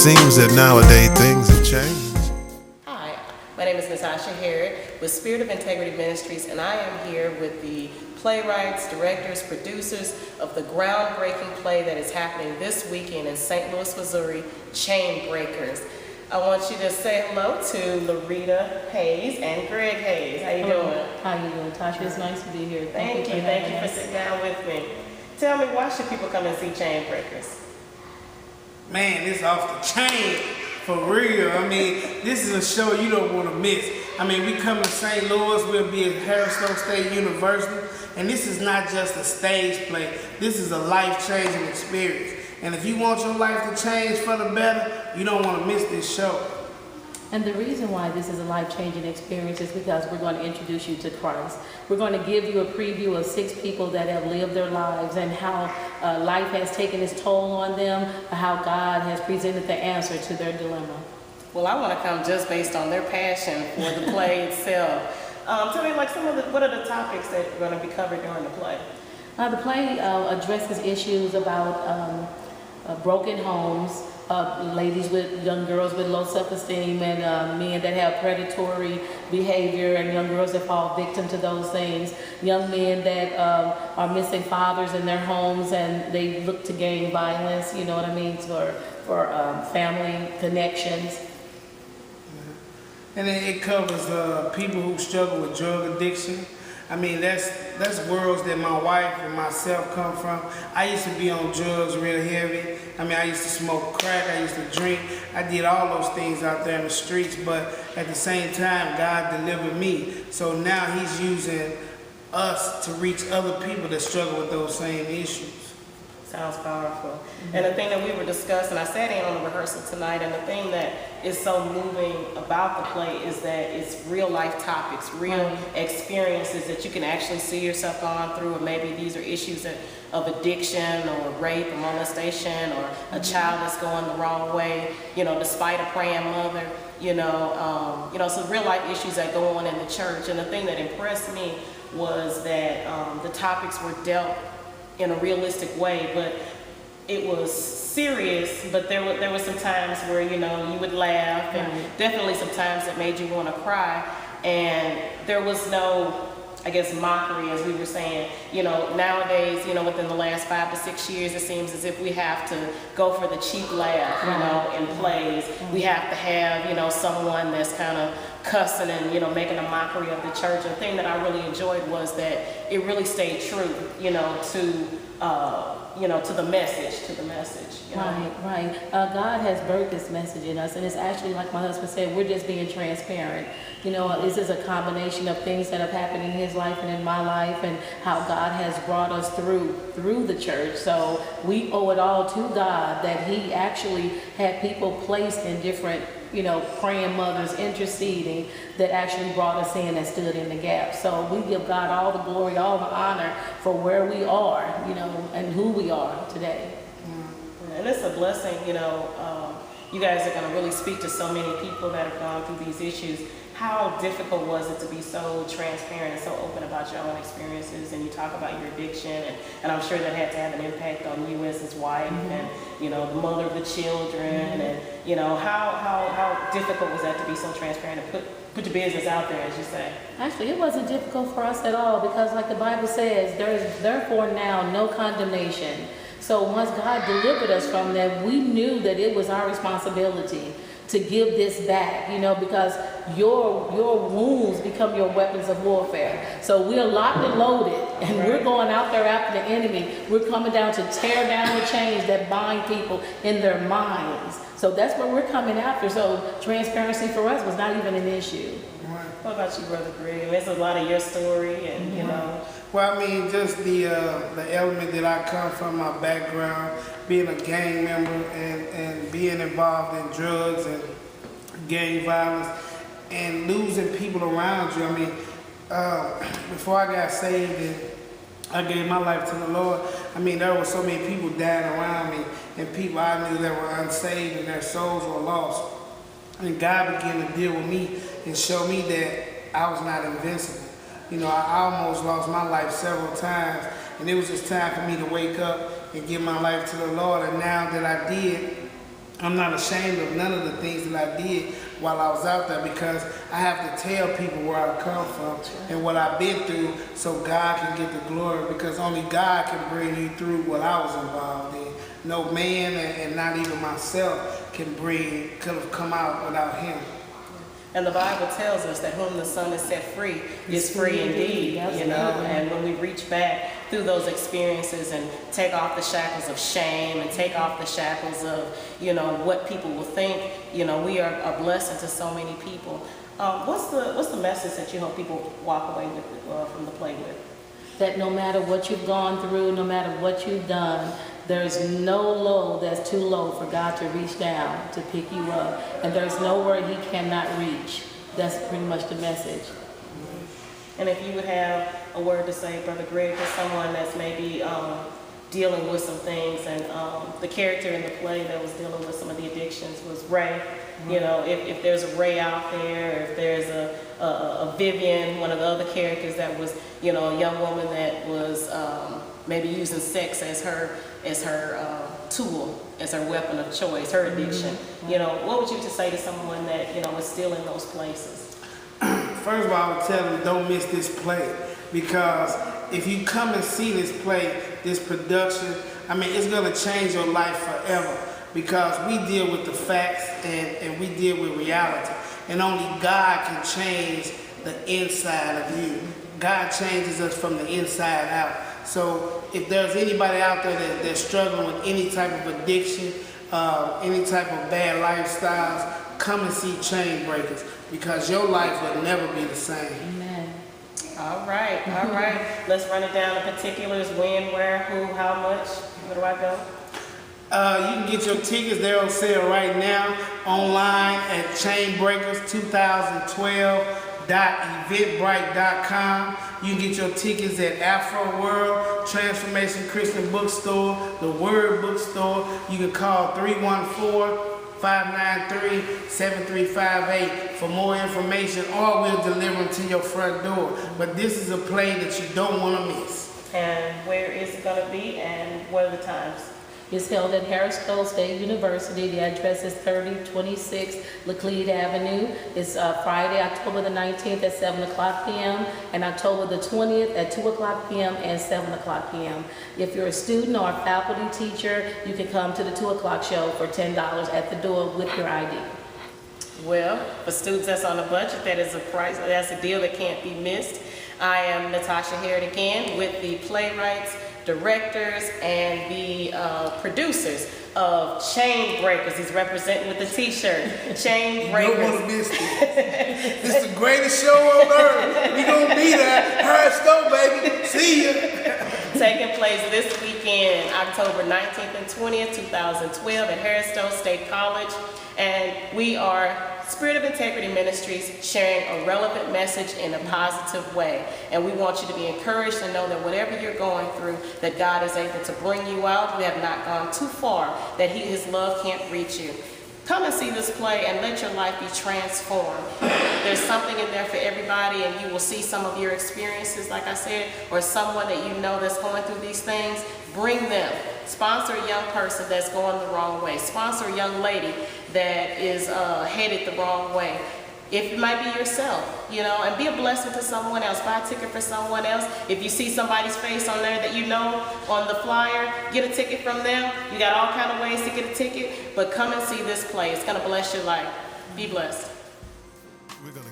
seems that nowadays things have changed. Hi, my name is Natascha Harried with Spirit of Integrity Ministries, and I am here with the playwrights, directors, producers of the groundbreaking play that is happening this weekend in St. Louis, Missouri, Chainbreakers. I want you to say hello to Larita Hayes and Greg Hayes. How you doing? How you doing, Tasha? It's nice to be here. Thank you for sitting down with me. Tell me, why should people come and see Chainbreakers? Man, it's off the chain, for real. I mean, this is a show you don't want to miss. I mean, we come to St. Louis, we'll be at Harrisburg State University, and this is not just a stage play. This is a life-changing experience. And if you want your life to change for the better, you don't want to miss this show. And the reason why this is a life-changing experience is because we're going to introduce you to Christ. We're going to give you a preview of 6 people that have lived their lives and how life has taken its toll on them, how God has presented the answer to their dilemma. Well, I want to come just based on their passion for the play itself. Tell me, like, what are the topics that are going to be covered during the play? The play addresses issues about broken homes, young girls with low self-esteem, and men that have predatory behavior, and young girls that fall victim to those things, young men that are missing fathers in their homes and they look to gain violence, you know what I mean, for family connections. And then it covers people who struggle with drug addiction. I mean, that's worlds that my wife and myself come from. I used to be on drugs real heavy. I mean, I used to smoke crack, I used to drink. I did all those things out there in the streets, but at the same time, God delivered me. So now he's using us to reach other people that struggle with those same issues. Sounds powerful. Mm-hmm. And the thing that we were discussing, I sat in on the rehearsal tonight, and the thing that is so moving about the play is that it's real life topics, real experiences that you can actually see yourself going through, or maybe these are issues of addiction or rape or molestation, or a child that's going the wrong way, you know, despite a praying mother, so real life issues that go on in the church. And the thing that impressed me was that the topics were dealt in a realistic way, but it was serious, but there were some times where, you know, you would laugh, and definitely some times that made you want to cry, and there was no, I guess, mockery, as we were saying. You know, nowadays, you know, within the last 5 to 6 years, it seems as if we have to go for the cheap laugh, you know, in plays. We have to have, you know, someone that's kind of cussing and, you know, making a mockery of the church. And the thing that I really enjoyed was that it really stayed true, you know, to the message, you know? Right. God has birthed this message in us, and it's actually, like my husband said, we're just being transparent. You know, this is a combination of things that have happened in his life and in my life, and how God has brought us through the church. So we owe it all to God that he actually had people placed in different, you know, praying mothers, interceding, that actually brought us in and stood in the gap. So we give God all the glory, all the honor for where we are, you know, and who we are today. And it's a blessing, you know. You guys are going to really speak to so many people that have gone through these issues. How difficult was it to be so transparent and so open about your own experiences, and you talk about your addiction, and I'm sure that had to have an impact on you as his wife, and, you know, the mother of the children, and, you know, how difficult was that to be so transparent and put your business out there, as you say? Actually, it wasn't difficult for us at all, because like the Bible says, there is therefore now no condemnation. So once God delivered us from that, we knew that it was our responsibility to give this back, you know, because your wounds become your weapons of warfare. So we're locked and loaded, and we're going out there after the enemy. We're coming down to tear down the chains that bind people in their minds. So that's what we're coming after. So transparency for us was not even an issue. What about you, Brother Greg? There's a lot of your story, and you know. Well, I mean, just the element that I come from, my background, being a gang member and being involved in drugs and gang violence and losing people around you. I mean, before I got saved and I gave my life to the Lord, I mean, there were so many people dying around me, and people I knew that were unsaved and their souls were lost. And God began to deal with me and show me that I was not invincible. You know, I almost lost my life several times, and it was just time for me to wake up and give my life to the Lord. And now that I did, I'm not ashamed of none of the things that I did while I was out there, because I have to tell people where I come from and what I've been through so God can get the glory, because only God can bring you through what I was involved in. No man and not even myself could have come out without him. And the Bible tells us that whom the Son has set free is free indeed, you know. And when we reach back through those experiences and take off the shackles of shame and take off the shackles of, you know, what people will think, you know, we are a blessing to so many people. What's the message that you hope people walk away with from the play with? That no matter what you've gone through, no matter what you've done, there's no low that's too low for God to reach down to pick you up. And there's nowhere he cannot reach. That's pretty much the message. And if you would have a word to say, Brother Greg, to someone that's maybe dealing with some things, and the character in the play that was dealing with some of the addictions was Ray. You know, if there's a Ray out there, if there's a Vivian, one of the other characters that was, you know, a young woman that was maybe using sex as her tool, as her weapon of choice, her addiction. You know, what would you just say to someone that, you know, is still in those places? First of all, I would tell them, don't miss this play, because if you come and see this play, this production, I mean, it's going to change your life forever, because we deal with the facts and we deal with reality, and only God can change the inside of you. God changes us from the inside out. So if there's anybody out there that's struggling with any type of addiction, any type of bad lifestyles, come and see Chainbreakers, because your life will never be the same. Amen. All right, all right. Let's run it down, the particulars: when, where, who, how much. Where do I go? You can get your tickets. They're on sale right now online at Chainbreakers2012.eventbrite.com. You can get your tickets at Afro World, Transformation Christian Bookstore, The Word Bookstore. You can call 314-593-7358 for more information, or we'll deliver them to your front door. But this is a play that you don't want to miss. And where is it going to be, and what are the times? It's held at Harrisville State University. The address is 3026 Laclede Avenue. It's Friday, October the 19th at 7 o'clock p.m. and October the 20th at 2 o'clock p.m. and 7 o'clock p.m. If you're a student or a faculty teacher, you can come to the 2 o'clock show for $10 at the door with your ID. Well, for students that's on a budget, that is a price, that's a deal that can't be missed. I am Natascha Harried again with the playwrights, directors, and the producers of Chainbreakers. He's representing with the t-shirt. Chainbreakers. You don't want to miss this. This is the greatest show on earth. We're going to be there. Harrisville, baby. See ya. Taking place this weekend, October 19th and 20th, 2012 at Harrisville State College. And we are Spirit of Integrity Ministries, sharing a relevant message in a positive way. And we want you to be encouraged to know that whatever you're going through, that God is able to bring you out. You have not gone too far, that His love can't reach you. Come and see this play and let your life be transformed. There's something in there for everybody, and you will see some of your experiences, like I said, or someone that you know that's going through these things. Bring them. Sponsor a young person that's going the wrong way. Sponsor a young lady that is headed the wrong way. If it might be yourself, you know, and be a blessing to someone else. Buy a ticket for someone else. If you see somebody's face on there that you know on the flyer, get a ticket from them. You got all kind of ways to get a ticket, but come and see this play. It's going to bless your life. Be blessed. We're gonna